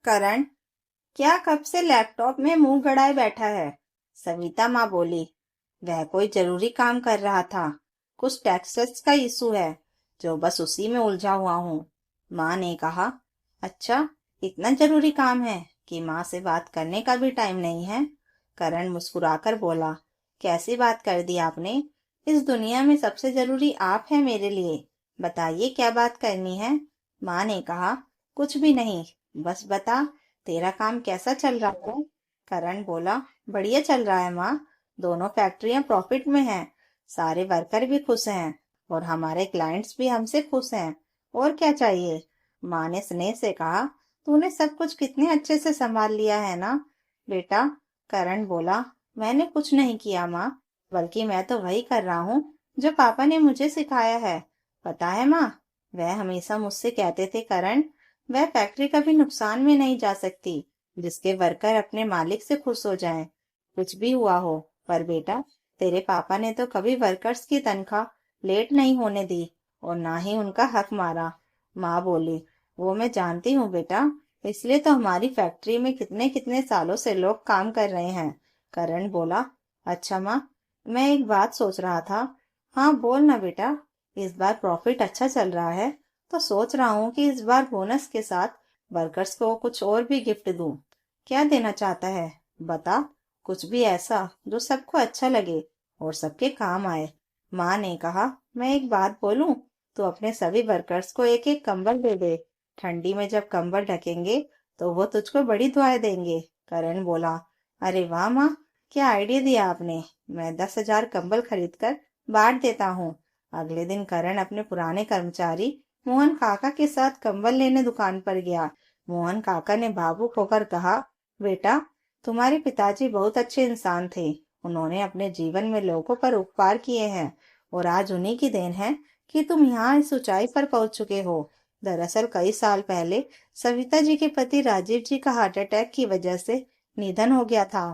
करण, क्या कब से लैपटॉप में मुंह गड़ाए बैठा है? सविता माँ बोली। वह कोई जरूरी काम कर रहा था। कुछ टैक्सेस का इशू है, जो बस उसी में उलझा हुआ हूँ। माँ ने कहा। अच्छा, इतना जरूरी काम है कि माँ से बात करने का भी टाइम नहीं है? करण मुस्कुराकर बोला। कैसी बात कर दी आपने? इस दुनिया में सबसे जरूरी आप है मेरे लिए। बताइए क्या बात करनी है? माँ ने कहा। कुछ भी नहीं, बस बता, तेरा काम कैसा चल रहा है? करण बोला। बढ़िया चल रहा है माँ। दोनों फैक्ट्रियां प्रॉफिट में हैं, सारे वर्कर भी खुश हैं और हमारे क्लाइंट्स भी हमसे खुश हैं। और क्या चाहिए? माँ ने स्नेह से कहा। तूने सब कुछ कितने अच्छे से संभाल लिया है ना बेटा। करण बोला। मैंने कुछ नहीं किया माँ, बल्कि मैं तो वही कर रहा हूँ जो पापा ने मुझे सिखाया है। पता है माँ, वह हमेशा मुझसे कहते थे, करण, वह फैक्ट्री कभी नुकसान में नहीं जा सकती जिसके वर्कर अपने मालिक से खुश हो जाएं, कुछ भी हुआ हो। पर बेटा, तेरे पापा ने तो कभी वर्कर्स की तनख्वाह लेट नहीं होने दी और ना ही उनका हक मारा। माँ बोली। वो मैं जानती हूँ बेटा, इसलिए तो हमारी फैक्ट्री में कितने कितने सालों से लोग काम कर रहे हैं। करण बोला। अच्छा माँ, मैं एक बात सोच रहा था। हाँ बोल ना बेटा। इस बार प्रॉफिट अच्छा चल रहा है, तो सोच रहा हूँ कि इस बार बोनस के साथ वर्कर्स को कुछ और भी गिफ्ट दूं। क्या देना चाहता है? बता, कुछ भी ऐसा जो सबको अच्छा लगे और सबके काम आए। माँ ने कहा। मैं एक बात बोलूं, तो अपने सभी वर्कर्स को एक एक कंबल दे दे। ठंडी में जब कंबल ढकेंगे तो वो तुझको बड़ी दुआएं देंगे। करण बोला। अरे वाह माँ, क्या आइडिया दिया आपने। मैं 10,000 कंबल खरीद कर बांट देता हूँ। अगले दिन करण अपने पुराने कर्मचारी मोहन काका के साथ कंबल लेने दुकान पर गया। मोहन काका ने भावुक होकर कहा। बेटा, तुम्हारे पिताजी बहुत अच्छे इंसान थे। उन्होंने अपने जीवन में लोगों पर उपकार किए हैं और आज उन्हीं की देन है कि तुम यहाँ इस ऊंचाई पर पहुंच चुके हो। दरअसल कई साल पहले सविता जी के पति राजीव जी का हार्ट अटैक की वजह से निधन हो गया था।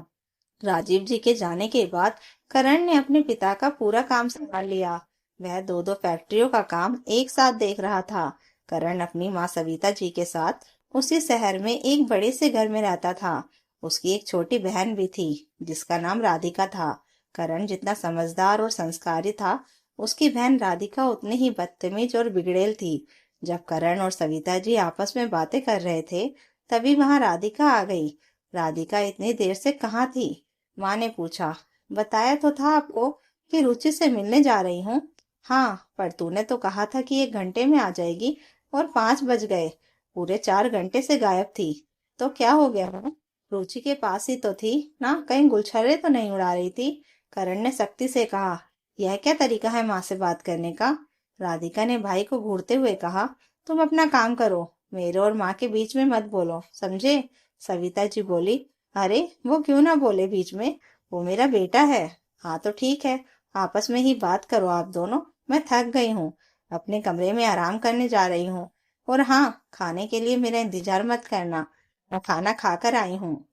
राजीव जी के जाने के बाद करण ने अपने पिता का पूरा काम संभाल लिया। वह दो दो फैक्ट्रियों का काम एक साथ देख रहा था। करण अपनी माँ सविता जी के साथ उसी शहर में एक बड़े से घर में रहता था। उसकी एक छोटी बहन भी थी, जिसका नाम राधिका था। करण जितना समझदार और संस्कारी था, उसकी बहन राधिका उतनी ही बदतमीज और बिगड़ैल थी। जब करण और सविता जी आपस में बातें कर रहे थे, तभी वहां राधिका आ गई। राधिका इतनी देर से कहाँ थी? माँ ने पूछा। बताया तो था आपको कि रुचि से मिलने जा रही हूँ। हाँ, पर तूने तो कहा था कि 1 घंटे में आ जाएगी, और 5 बज गए। पूरे 4 घंटे से गायब थी। तो क्या हो गया माँ? रुचि के पास ही तो थी ना, कहीं गुलछर्रे तो नहीं उड़ा रही थी? करण ने सख्ती से कहा। यह क्या तरीका है माँ से बात करने का? राधिका ने भाई को घूरते हुए कहा। तुम अपना काम करो, मेरे और माँ के बीच में मत बोलो, समझे? सविता जी बोली। अरे वो क्यों ना बोले बीच में, वो मेरा बेटा है। हाँ तो ठीक है, आपस में ही बात करो आप दोनों। मैं थक गई हूँ, अपने कमरे में आराम करने जा रही हूँ। और हाँ, खाने के लिए मेरा इंतजार मत करना, मैं खाना खाकर आई हूँ।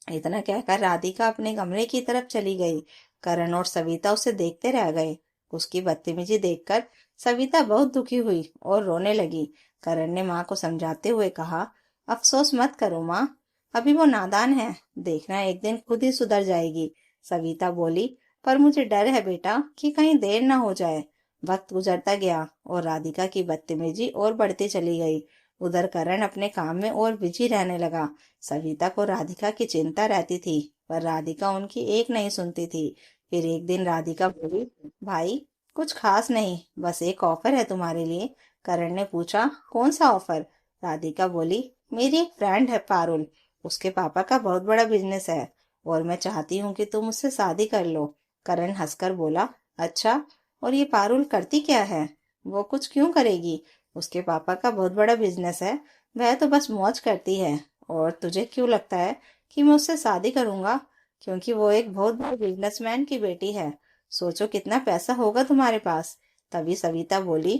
इतना कहकर राधिका अपने कमरे की तरफ चली गई। करण और सविता उसे देखते रह गए। उसकी बदतमीजी देखकर सविता बहुत दुखी हुई और रोने लगी। करण ने माँ को समझाते हुए कहा। अफसोस मत करो माँ, अभी वो नादान है, देखना एक दिन खुद ही सुधर जाएगी। सविता बोली। पर मुझे डर है बेटा कि कहीं देर ना हो जाए। वक्त गुजरता गया और राधिका की बदतमीजी और बढ़ती चली गई। उधर करण अपने काम में और बिजी रहने लगा। सविता को राधिका की चिंता रहती थी, पर राधिका उनकी एक नहीं सुनती थी। फिर एक दिन राधिका बोली। भाई, कुछ खास नहीं, बस एक ऑफर है तुम्हारे लिए। करण ने पूछा। कौन सा ऑफर? राधिका बोली। मेरी एक फ्रेंड है पारुल, उसके पापा का बहुत बड़ा बिजनेस है और मैं चाहती हूँ कि तुम उससे शादी कर लो। करण हंसकर बोला। अच्छा, और ये पारुल करती क्या है? वो कुछ क्यों करेगी? उसके पापा का बहुत बड़ा बिजनेस है, वह तो बस मौज करती है। और तुझे क्यों लगता है कि मैं उससे शादी करूंगा? क्योंकि वो एक बहुत बड़े बिजनेसमैन की बेटी है। सोचो कितना पैसा होगा तुम्हारे पास। तभी सविता बोली।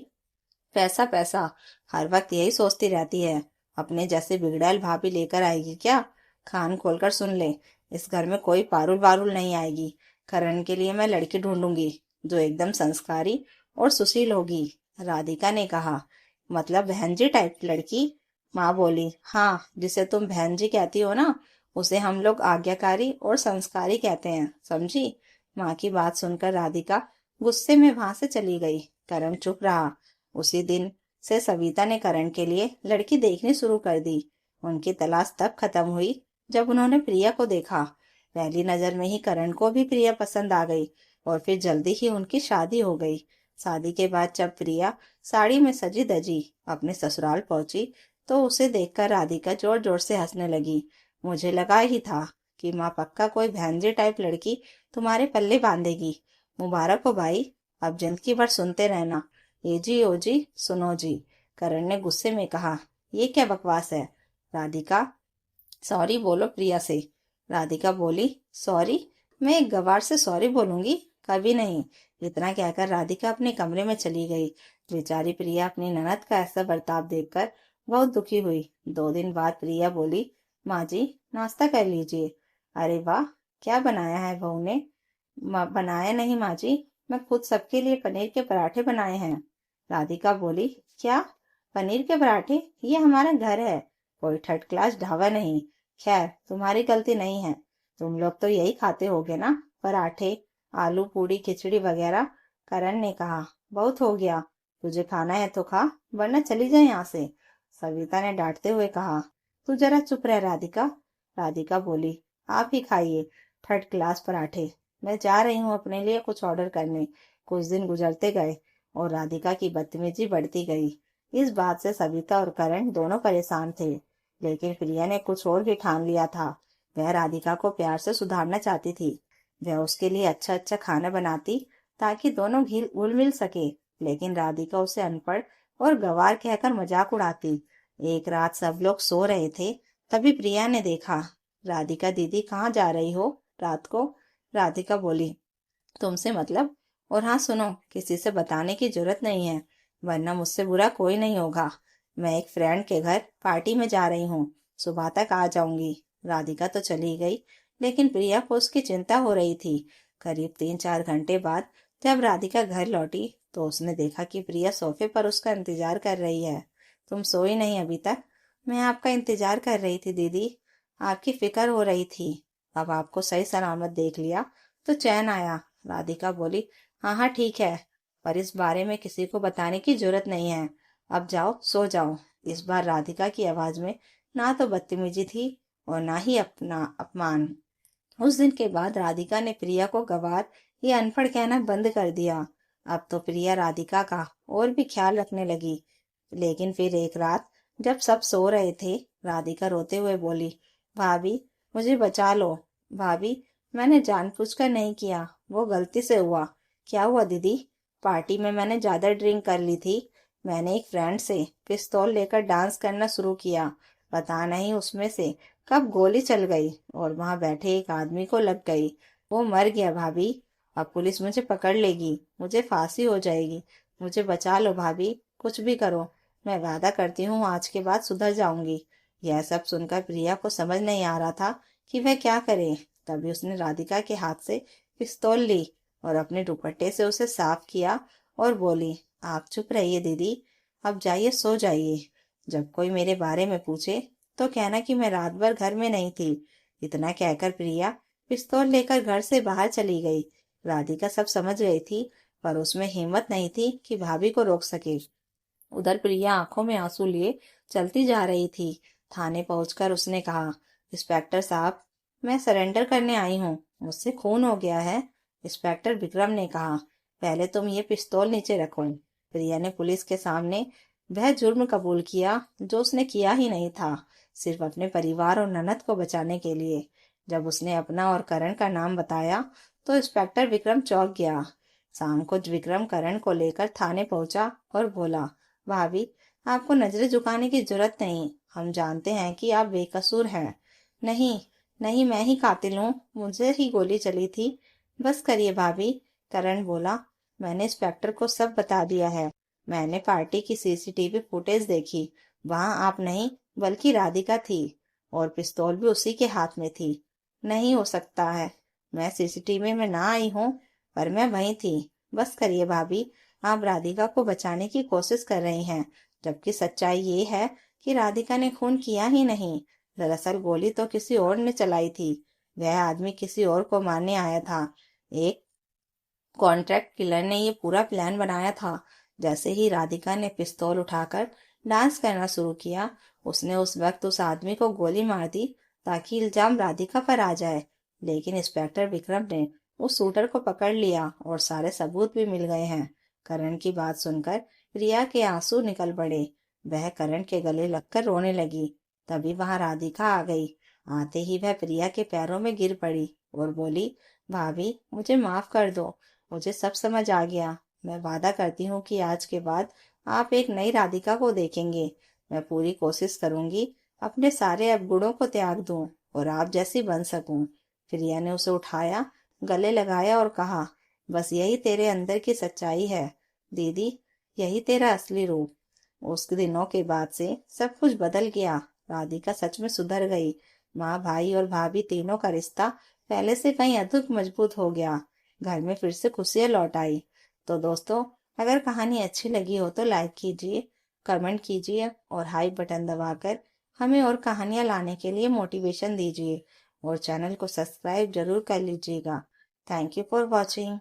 पैसा पैसा, हर वक्त यही सोचती रहती है। अपने जैसे बिगड़ैल भाभी लेकर आएगी क्या? कान खोलकर सुन ले, इस घर में कोई पारुल वारुल नहीं आएगी। करण के लिए मैं लड़की ढूंढूंगी जो एकदम संस्कारी और सुशील होगी। राधिका ने कहा। मतलब बहन जी टाइप लड़की? माँ बोली, हाँ, जिसे तुम बहन जी कहती हो ना, उसे हम लोग आज्ञाकारी और संस्कारी कहते हैं, समझी। माँ की बात सुनकर राधिका गुस्से में वहां से चली गई। करण चुप रहा। उसी दिन से सविता ने करण के लिए लड़की देखनी शुरू कर दी। उनकी तलाश तब खत्म हुई जब उन्होंने प्रिया को देखा। पहली नजर में ही करण को भी प्रिया पसंद आ गई और फिर जल्दी ही उनकी शादी हो गई। शादी के बाद जब प्रिया साड़ी में सजी धजी अपने ससुराल पहुंची तो उसे देखकर राधिका जोर जोर से हंसने लगी। मुझे लगा ही था कि माँ पक्का कोई भांजे टाइप लड़की तुम्हारे पल्ले बांधेगी। मुबारक हो भाई, अब जिंदगी भर सुनते रहना। ये जी ओ जी सुनो जी। करण ने गुस्से में कहा, ये क्या बकवास है। राधिका, सॉरी बोलो प्रिया से। राधिका बोली, सॉरी? मैं एक गवार से सॉरी बोलूंगी? कभी नहीं। इतना कहकर राधिका अपने कमरे में चली गई। बेचारी प्रिया अपनी ननद का ऐसा बर्ताव देखकर बहुत दुखी हुई। 2 दिन बाद प्रिया बोली, माँ जी, नाश्ता कर लीजिए। अरे वाह, क्या बनाया है बहू ने? बनाया नहीं माँ जी, मैं खुद सबके लिए पनीर के पराठे बनाए हैं। राधिका बोली, क्या? पनीर के पराठे? ये हमारा घर है, कोई थर्ड क्लास ढाबा नहीं। खैर, तुम्हारी गलती नहीं है। तुम लोग तो यही खाते होगे ना, पराठे, आलू पूड़ी खिचड़ी वगैरह। करण ने कहा, बहुत हो गया, तुझे खाना है तो खा, वरना चली जाए यहाँ से। सविता ने डांटते हुए कहा, तू जरा चुप रह राधिका। राधिका बोली, आप ही खाइए थर्ड क्लास पराठे, मैं जा रही हूँ अपने लिए कुछ ऑर्डर करने। कुछ दिन गुजरते गए और राधिका की बदतमीजी बढ़ती गई। इस बात से सविता और करण दोनों परेशान थे, लेकिन प्रिया ने कुछ और भी ठान लिया था। वह राधिका को प्यार से सुधारना चाहती थी। वह उसके लिए अच्छा अच्छा खाना बनाती ताकि दोनों घुल मिल सके, लेकिन राधिका उसे अनपढ़ और गंवार कहकर मजाक उड़ाती। एक रात सब लोग सो रहे थे, तभी प्रिया ने देखा। राधिका दीदी, कहाँ जा रही हो रात को? राधिका बोली, तुमसे मतलब। और हाँ सुनो, किसी से बताने की जरूरत नहीं है, वरना मुझसे बुरा कोई नहीं होगा। मैं एक फ्रेंड के घर पार्टी में जा रही हूँ, सुबह तक आ जाऊंगी। राधिका तो चली गई, लेकिन प्रिया को उसकी चिंता हो रही थी। करीब 3-4 घंटे बाद जब राधिका घर लौटी तो उसने देखा कि प्रिया सोफे पर उसका इंतजार कर रही है। तुम सोई नहीं अभी तक? मैं आपका इंतजार कर रही थी दीदी, आपकी फिक्र हो रही थी। अब आपको सही सलामत देख लिया तो चैन आया। राधिका बोली, हाँ हाँ ठीक है, पर इस बारे में किसी को बताने की जरूरत नहीं है। अब जाओ सो जाओ। इस बार राधिका की आवाज में ना तो बदतमीजी थी और ना ही अपना अपमान। उस दिन के बाद राधिका ने प्रिया को गवार या अनपढ़ कहना बंद कर दिया। अब तो प्रिया राधिका का और भी ख्याल रखने लगी। लेकिन फिर एक रात जब सब सो रहे थे, राधिका रोते हुए बोली, भाभी, मुझे बचा लो। भाभी, मैंने जानबूझकर नहीं किया, वो गलती से हुआ। क्या हुआ दीदी? पार्टी में मैंने ज्यादा ड्रिंक कर ली थी। मैंने एक फ्रेंड से पिस्तौल लेकर डांस करना शुरू किया। पता नहीं उसमें से कब गोली चल गई और वहां बैठे एक आदमी को लग गई। वो मर गया भाभी। अब पुलिस मुझे पकड़ लेगी, मुझे फांसी हो जाएगी। मुझे बचा लो भाभी, कुछ भी करो। मैं वादा करती हूँ आज के बाद सुधर जाऊंगी। यह सब सुनकर प्रिया को समझ नहीं आ रहा था कि वह क्या करे। तभी उसने राधिका के हाथ से पिस्तौल ली और अपने दुपट्टे से उसे साफ किया और बोली, आप चुप रहिए दीदी, अब जाइए सो जाइए। जब कोई मेरे बारे में पूछे तो कहना कि मैं रात भर घर में नहीं थी। इतना कहकर प्रिया पिस्तौल लेकर घर से बाहर चली गई। राधिका सब समझ गई थी, पर उसमें हिम्मत नहीं थी कि भाभी को रोक सके। उधर प्रिया आंखों में आंसू लिए चलती जा रही थी। थाने पहुंचकर उसने कहा, इंस्पेक्टर साहब, मैं सरेंडर करने आई हूँ, मुझसे खून हो गया है। इंस्पेक्टर विक्रम ने कहा, पहले तुम ये पिस्तौल नीचे रखो। प्रिया ने पुलिस के सामने वह जुर्म कबूल किया जो उसने किया ही नहीं था, सिर्फ अपने परिवार और ननद को बचाने के लिए। जब उसने अपना और करण का नाम बताया तो इंस्पेक्टर विक्रम चौंक गया। शाम को विक्रम करण को लेकर थाने पहुंचा और बोला, भाभी, आपको नजरें झुकाने की जरूरत नहीं, हम जानते हैं कि आप बेकसूर हैं। नहीं, नहीं, मैं ही कातिल हूँ, मुझे ही गोली चली थी। बस करिए भाभी। करण बोला, मैंने इंस्पेक्टर को सब बता दिया है। मैंने पार्टी की सीसीटीवी फुटेज देखी, वहां आप नहीं बल्कि राधिका थी और पिस्तौल भी उसी के हाथ में थी। नहीं हो सकता है, मैं सीसीटीवी में ना आई हूँ, पर मैं वहीं थी। बस करिए भाभी, आप राधिका को बचाने की कोशिश कर रही हैं, जबकि सच्चाई ये है कि राधिका ने खून किया ही नहीं। दरअसल गोली तो किसी और ने चलाई थी। वह आदमी किसी और को मारने आया था। एक कॉन्ट्रैक्ट किलर ने ये पूरा प्लान बनाया था। जैसे ही राधिका ने पिस्तौल उठाकर डांस करना शुरू किया, उसने उस वक्त उस आदमी को गोली मार दी ताकि इल्जाम राधिका पर आ जाए। लेकिन इंस्पेक्टर विक्रम ने उस शूटर को पकड़ लिया और सारे सबूत भी मिल गए हैं। करण की बात सुनकर प्रिया के आंसू निकल पड़े। वह करण के गले लगकर रोने लगी। तभी वहां राधिका आ गई। आते ही वह प्रिया के पैरों में गिर पड़ी और बोली, भाभी मुझे माफ कर दो, मुझे सब समझ आ गया। मैं वादा करती हूँ कि आज के बाद आप एक नई राधिका को देखेंगे। मैं पूरी कोशिश करूंगी अपने सारे अवगुणों को त्याग दूं और आप जैसी बन सकूं। प्रिया ने उसे उठाया, गले लगाया और कहा, बस यही तेरे अंदर की सच्चाई है दीदी, यही तेरा असली रूप। उस दिनों के बाद से सब कुछ बदल गया। राधिका सच में सुधर गई। माँ, भाई और भाभी तीनों का रिश्ता पहले से कहीं अधिक मजबूत हो गया। घर में फिर से खुशियां लौट आई। तो दोस्तों, अगर कहानी अच्छी लगी हो तो लाइक कीजिए, कमेंट कीजिए और हाई बटन दबाकर हमें और कहानियां लाने के लिए मोटिवेशन दीजिए और चैनल को सब्सक्राइब जरूर कर लीजिएगा। Thank you for watching.